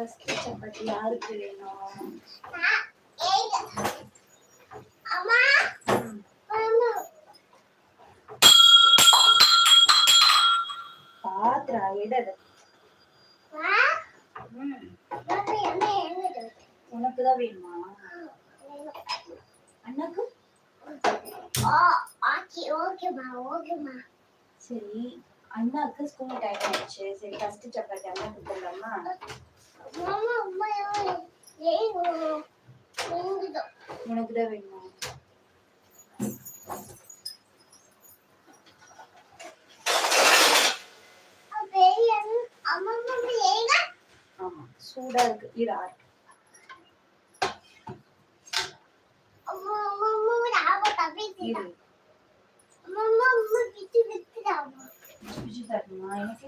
First chapati யாருக்கு வேணும்? பாத்ரா எடு. உனக்குதான் வேணுமா? அண்ணாக்கு? சரி, அண்ணாக்கு ஸ்கூல் டைம் ஆயிடுச்சு. சரி, ஃபர்ஸ்ட் சப்பாத்தி அண்ணா கொடுத்துடலாமா? உனக்குதான் வேணுமா? ஆமா, சூடா இருக்கு. இரு. எனக்கே